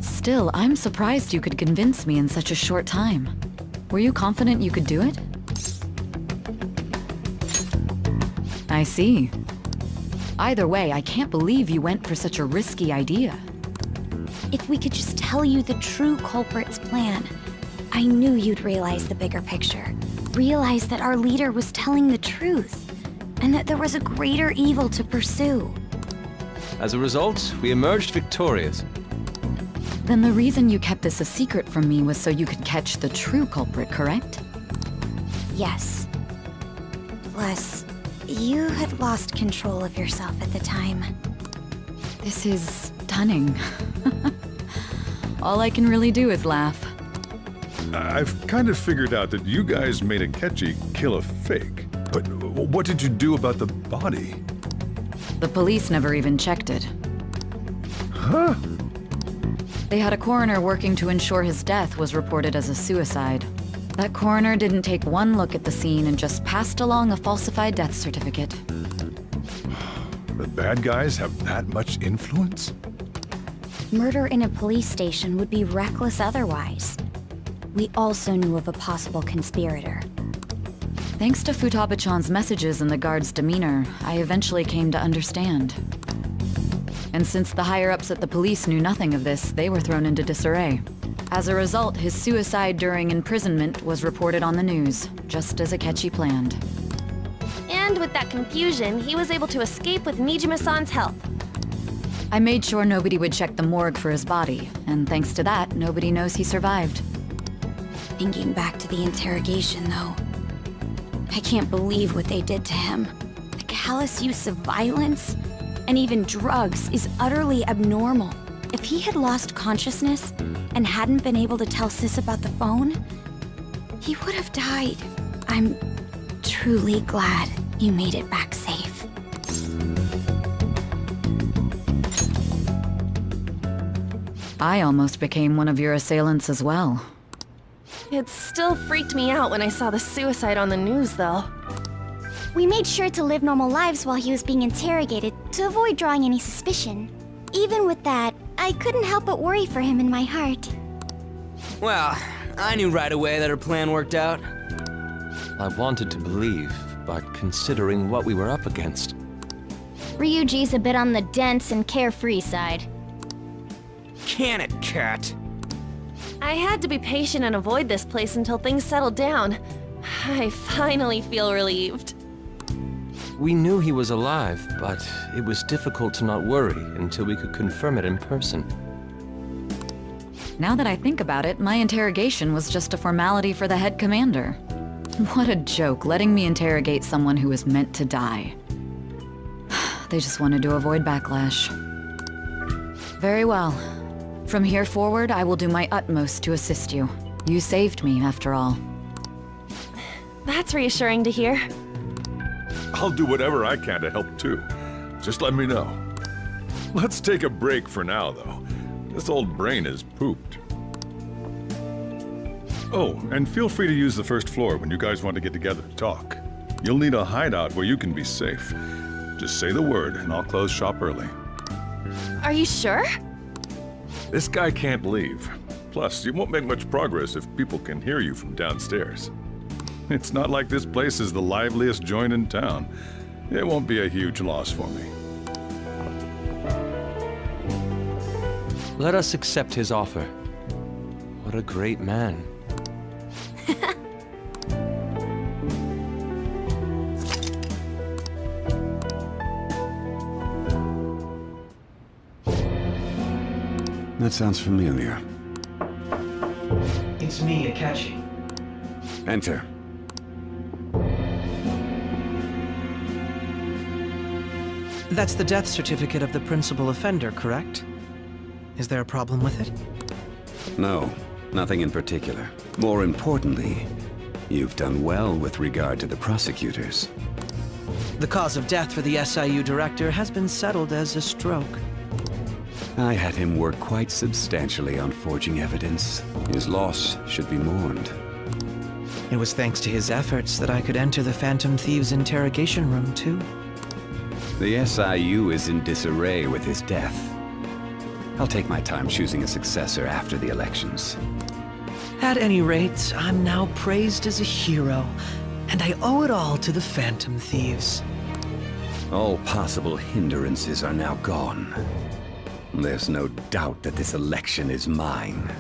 Still, I'm surprised you could convince me in such a short time. Were you confident you could do it? I see. Either way, I can't believe you went for such a risky idea. If we could just tell you the true culprit's plan, I knew you'd realize the bigger picture. Realize that our leader was telling the truth, and that there was a greater evil to pursue. As a result, we emerged victorious. Then the reason you kept this a secret from me was so you could catch the true culprit, correct? Yes. Plus, you had lost control of yourself at the time. This is stunning. All I can really do is laugh. I've kind of figured out that you guys made Akechi kill a fake. But what did you do about the body? The police never even checked it. Huh? They had a coroner working to ensure his death was reported as a suicide. That coroner didn't take one look at the scene and just passed along a falsified death certificate. The bad guys have that much influence? Murder in a police station would be reckless otherwise. We also knew of a possible conspirator. Thanks to Futaba-chan's messages and the guard's demeanor, I eventually came to understand. And since the higher-ups at the police knew nothing of this, they were thrown into disarray. As a result, his suicide during imprisonment was reported on the news, just as Akechi planned. And with that confusion, he was able to escape with Mijima-san's help. I made sure nobody would check the morgue for his body, and thanks to that, nobody knows he survived. Thinking back to the interrogation, though, I can't believe what they did to him. The callous use of violence and even drugs is utterly abnormal. If he had lost consciousness and hadn't been able to tell Sis about the phone, he would have died. I'm truly glad you made it back safe. I almost became one of your assailants as well. It still freaked me out when I saw the suicide on the news, though. We made sure to live normal lives while he was being interrogated to avoid drawing any suspicion. Even with that, I couldn't help but worry for him in my heart. Well, I knew right away that her plan worked out. I wanted to believe, but considering what we were up against. Ryuji's a bit on the dense and carefree side. Can it, cat? I had to be patient and avoid this place until things settled down. I finally feel relieved. We knew he was alive, but it was difficult to not worry until we could confirm it in person. Now that I think about it, my interrogation was just a formality for the head commander. What a joke, letting me interrogate someone who was meant to die. They just wanted to avoid backlash. Very well. From here forward, I will do my utmost to assist you. You saved me, after all. That's reassuring to hear. I'll do whatever I can to help too. Just let me know. Let's take a break for now, though. This old brain is pooped. Oh, and feel free to use the first floor when you guys want to get together to talk. You'll need a hideout where you can be safe. Just say the word, and I'll close shop early. Are you sure? This guy can't leave. Plus, you won't make much progress if people can hear you from downstairs. It's not like this place is the liveliest joint in town. It won't be a huge loss for me. Let us accept his offer. What a great man. That sounds familiar. It's me, Akechi. Enter. That's the death certificate of the principal offender, correct? Is there a problem with it? No, nothing in particular. More importantly, you've done well with regard to the prosecutors. The cause of death for the SIU director has been settled as a stroke. I had him work quite substantially on forging evidence. His loss should be mourned. It was thanks to his efforts that I could enter the Phantom Thieves' interrogation room, too. The SIU is in disarray with his death. I'll take my time choosing a successor after the elections. At any rate, I'm now praised as a hero, and I owe it all to the Phantom Thieves. All possible hindrances are now gone. There's no doubt that this election is mine.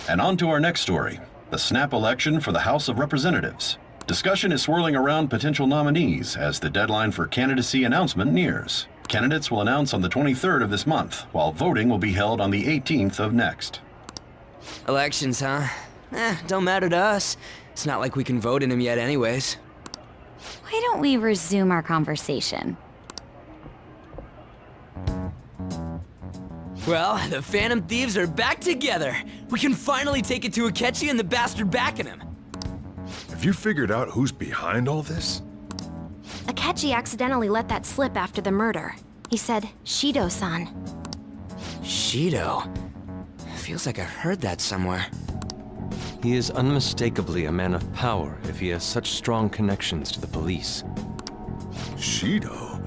And on to our next story, the snap election for the House of Representatives. Discussion is swirling around potential nominees as the deadline for candidacy announcement nears. Candidates will announce on the 23rd of this month, while voting will be held on the 18th of next. Elections, huh? Don't matter to us. It's not like we can vote in them yet anyways. Why don't we resume our conversation? Well, the Phantom Thieves are back together. We can finally take it to Akechi and the bastard backing him. Have you figured out who's behind all this? Akechi accidentally let that slip after the murder. He said, Shido-san. Shido? Feels like I've heard that somewhere. He is unmistakably a man of power if he has such strong connections to the police. Shido?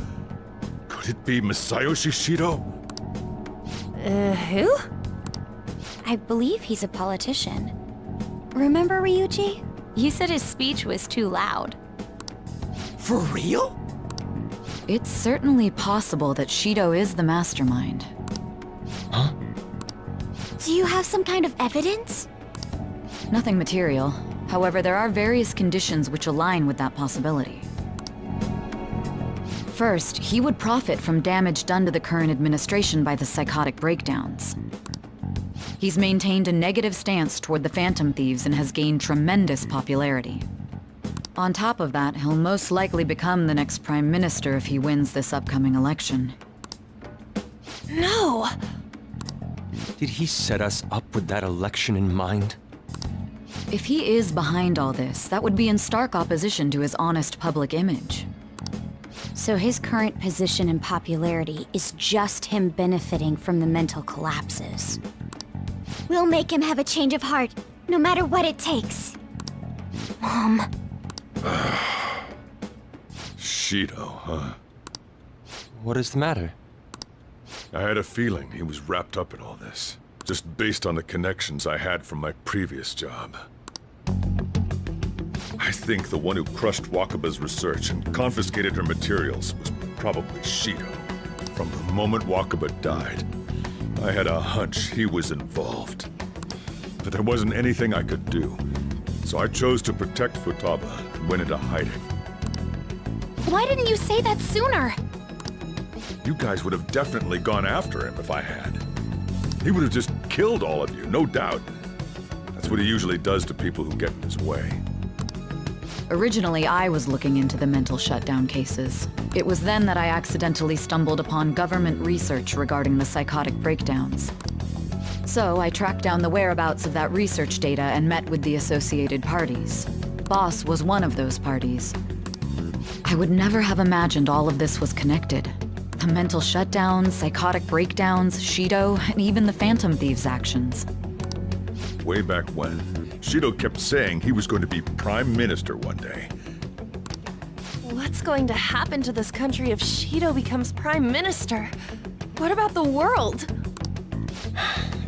Could it be Masayoshi Shido? Who? I believe he's a politician. Remember, Ryuji? You said his speech was too loud. For real? It's certainly possible that Shido is the mastermind. Huh? Do you have some kind of evidence? Nothing material. However, there are various conditions which align with that possibility. First, he would profit from damage done to the current administration by the psychotic breakdowns. He's maintained a negative stance toward the Phantom Thieves and has gained tremendous popularity. On top of that, he'll most likely become the next Prime Minister if he wins this upcoming election. No! Did he set us up with that election in mind? If he is behind all this, that would be in stark opposition to his honest public image. So his current position and popularity is just him benefiting from the mental collapses. We'll make him have a change of heart, no matter what it takes. Mom. Shido, huh? What is the matter? I had a feeling he was wrapped up in all this, just based on the connections I had from my previous job. I think the one who crushed Wakaba's research and confiscated her materials was probably Shido. From the moment Wakaba died, I had a hunch he was involved. But there wasn't anything I could do, so I chose to protect Futaba and went into hiding. Why didn't you say that sooner? You guys would have definitely gone after him if I had. He would have just killed all of you, no doubt. That's what he usually does to people who get in his way. Originally, I was looking into the mental shutdown cases. It was then that I accidentally stumbled upon government research regarding the psychotic breakdowns. So I tracked down the whereabouts of that research data and met with the associated parties. Boss was one of those parties. I would never have imagined all of this was connected. The mental shutdowns, psychotic breakdowns, Shido, and even the Phantom Thieves' actions. Way back when, Shido kept saying he was going to be Prime Minister one day. What's going to happen to this country if Shido becomes Prime Minister? What about the world?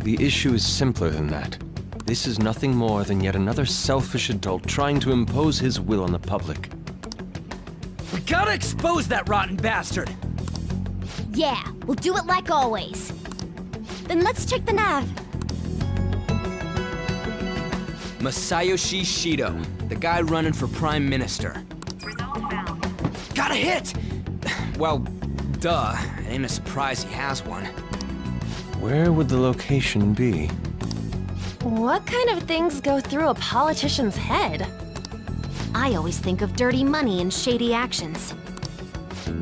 The issue is simpler than that. This is nothing more than yet another selfish adult trying to impose his will on the public. We gotta expose that rotten bastard! Yeah, we'll do it like always. Then let's check the nav. Masayoshi Shido, the guy running for Prime Minister. Got a hit! Well, duh. It ain't a surprise he has one. Where would the location be? What kind of things go through a politician's head? I always think of dirty money and shady actions.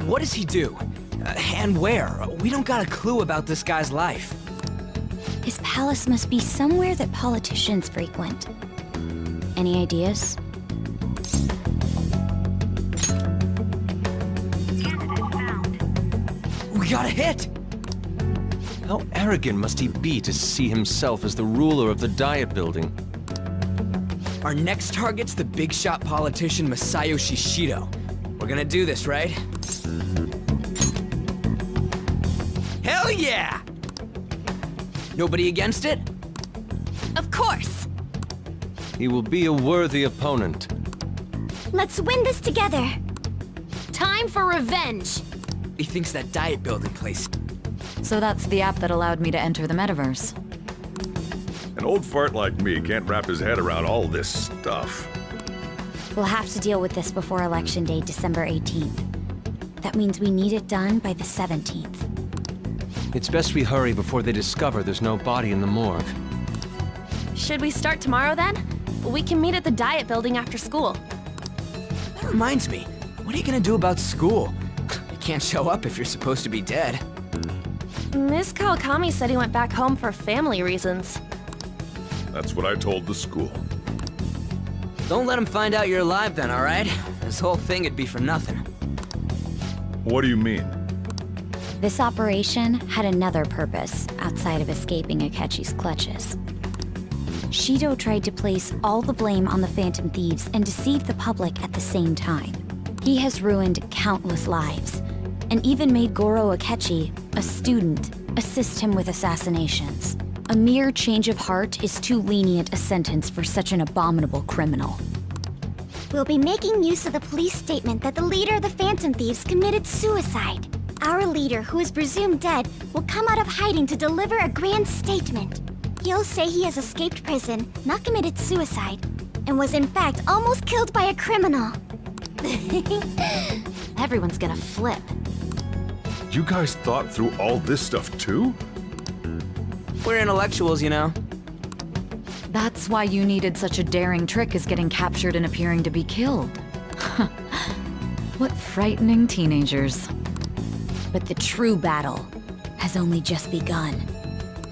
What does he do? And where? We don't got a clue about this guy's life. His palace must be somewhere that politicians frequent. Any ideas? We got a hit! How arrogant must he be to see himself as the ruler of the Diet Building? Our next target's the big shot politician Masayoshi Shido. We're gonna do this, right? Hell yeah! Nobody against it? Of course! He will be a worthy opponent. Let's win this together! Time for revenge! He thinks that Diet Building place. So that's the app that allowed me to enter the metaverse. An old fart like me can't wrap his head around all this stuff. We'll have to deal with this before Election Day, December 18th. That means we need it done by the 17th. It's best we hurry before they discover there's no body in the morgue. Should we start tomorrow then? We can meet at the Diet Building after school. That reminds me, what are you gonna do about school? You can't show up if you're supposed to be dead. Miss Kawakami said he went back home for family reasons. That's what I told the school. Don't let him find out you're alive then, alright? This whole thing would be for nothing. What do you mean? This operation had another purpose outside of escaping Akechi's clutches. Shido tried to place all the blame on the Phantom Thieves and deceive the public at the same time. He has ruined countless lives, and even made Goro Akechi, a student, assist him with assassinations. A mere change of heart is too lenient a sentence for such an abominable criminal. We'll be making use of the police statement that the leader of the Phantom Thieves committed suicide. Our leader, who is presumed dead, will come out of hiding to deliver a grand statement. He'll say he has escaped prison, not committed suicide, and was in fact almost killed by a criminal. Everyone's gonna flip. You guys thought through all this stuff too? We're intellectuals, you know. That's why you needed such a daring trick as getting captured and appearing to be killed. What frightening teenagers. But the true battle has only just begun.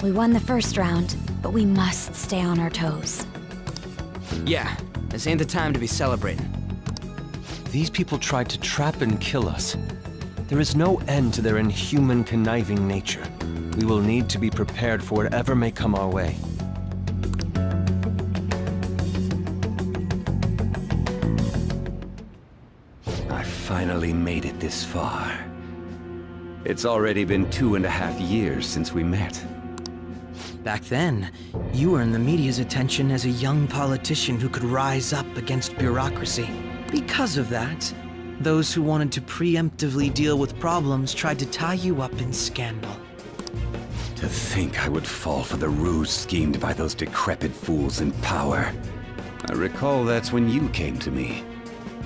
We won the first round, but we must stay on our toes. Yeah, this ain't the time to be celebrating. These people tried to trap and kill us. There is no end to their inhuman, conniving nature. We will need to be prepared for whatever may come our way. I finally made it this far. It's already been 2.5 years since we met. Back then, you earned the media's attention as a young politician who could rise up against bureaucracy. Because of that, those who wanted to preemptively deal with problems tried to tie you up in scandal. To think I would fall for the ruse schemed by those decrepit fools in power. I recall that's when you came to me.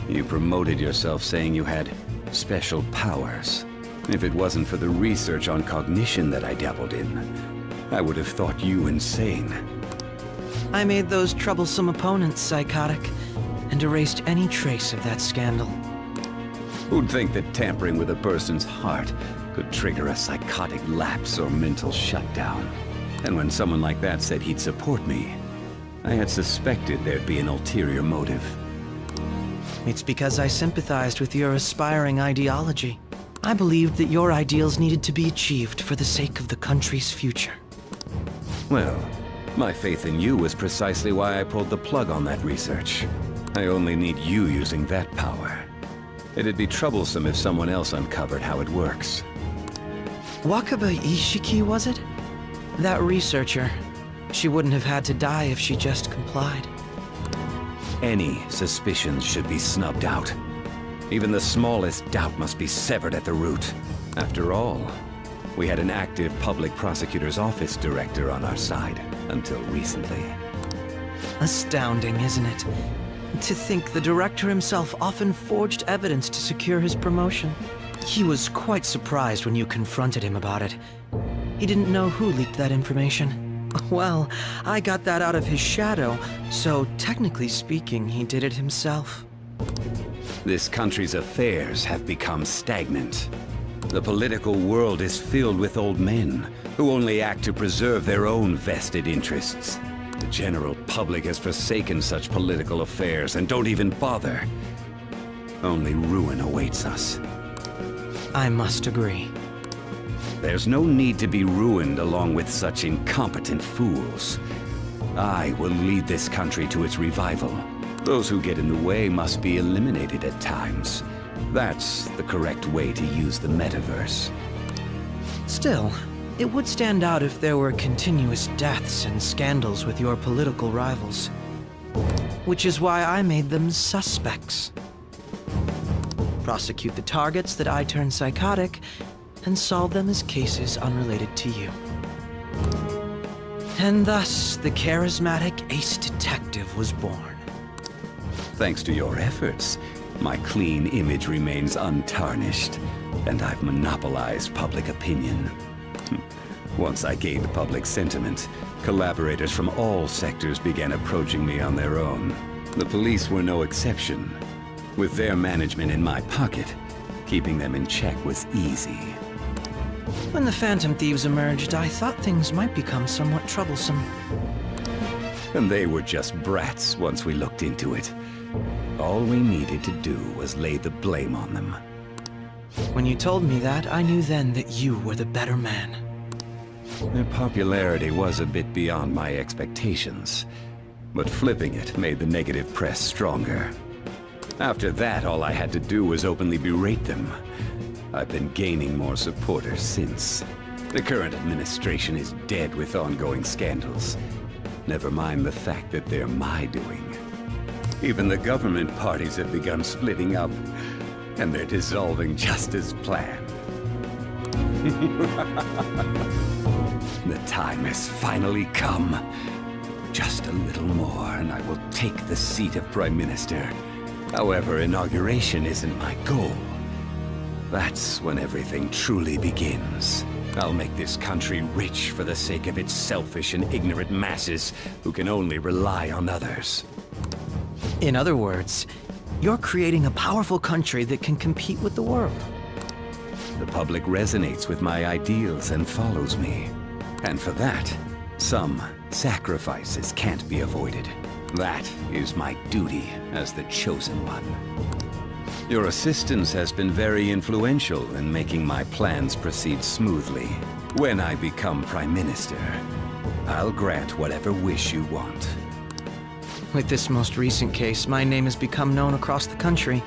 You promoted yourself saying you had special powers. If it wasn't for the research on cognition that I dabbled in, I would have thought you insane. I made those troublesome opponents psychotic, and erased any trace of that scandal. Who'd think that tampering with a person's heart could trigger a psychotic lapse or mental shutdown? And when someone like that said he'd support me, I had suspected there'd be an ulterior motive. It's because I sympathized with your aspiring ideology. I believed that your ideals needed to be achieved for the sake of the country's future. Well, my faith in you was precisely why I pulled the plug on that research. I only need you using that power. It'd be troublesome if someone else uncovered how it works. Wakaba Ishiki, was it? That researcher. She wouldn't have had to die if she just complied. Any suspicions should be snubbed out. Even the smallest doubt must be severed at the root. After all, we had an active public prosecutor's office director on our side, until recently. Astounding, isn't it? To think the director himself often forged evidence to secure his promotion. He was quite surprised when you confronted him about it. He didn't know who leaked that information. Well, I got that out of his shadow, so technically speaking, he did it himself. This country's affairs have become stagnant. The political world is filled with old men who only act to preserve their own vested interests. The general public has forsaken such political affairs and don't even bother. Only ruin awaits us. I must agree. There's no need to be ruined along with such incompetent fools. I will lead this country to its revival. Those who get in the way must be eliminated at times. That's the correct way to use the metaverse. Still, it would stand out if there were continuous deaths and scandals with your political rivals. Which is why I made them suspects. Prosecute the targets that I turn psychotic, and solve them as cases unrelated to you. And thus, the charismatic ace detective was born. Thanks to your efforts, my clean image remains untarnished, and I've monopolized public opinion. Once I gained public sentiment, collaborators from all sectors began approaching me on their own. The police were no exception. With their management in my pocket, keeping them in check was easy. When the Phantom Thieves emerged, I thought things might become somewhat troublesome. And they were just brats once we looked into it. All we needed to do was lay the blame on them. When you told me that, I knew then that you were the better man. Their popularity was a bit beyond my expectations, but flipping it made the negative press stronger. After that, all I had to do was openly berate them. I've been gaining more supporters since. The current administration is dead with ongoing scandals. Never mind the fact that they're my doing. Even the government parties have begun splitting up, and they're dissolving just as planned. The time has finally come. Just a little more, and I will take the seat of Prime Minister. However, inauguration isn't my goal. That's when everything truly begins. I'll make this country rich for the sake of its selfish and ignorant masses who can only rely on others. In other words, you're creating a powerful country that can compete with the world. The public resonates with my ideals and follows me. And for that, some sacrifices can't be avoided. That is my duty as the chosen one. Your assistance has been very influential in making my plans proceed smoothly. When I become Prime Minister, I'll grant whatever wish you want. With this most recent case, my name has become known across the country,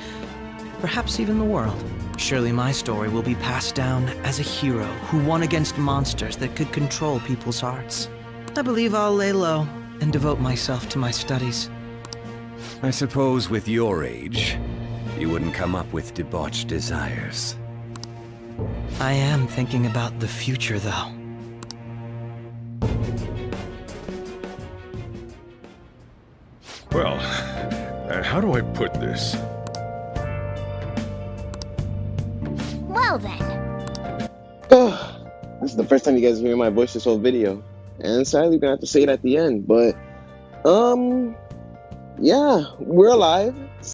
perhaps even the world. Surely my story will be passed down as a hero who won against monsters that could control people's hearts. I believe I'll lay low and devote myself to my studies. I suppose with your age, you wouldn't come up with debauched desires. I am thinking about the future, though. Well, how do I put this? Well then. This is the first time you guys are hearing my voice this whole video. And sadly, we're gonna have to say it at the end, but, yeah, we're alive.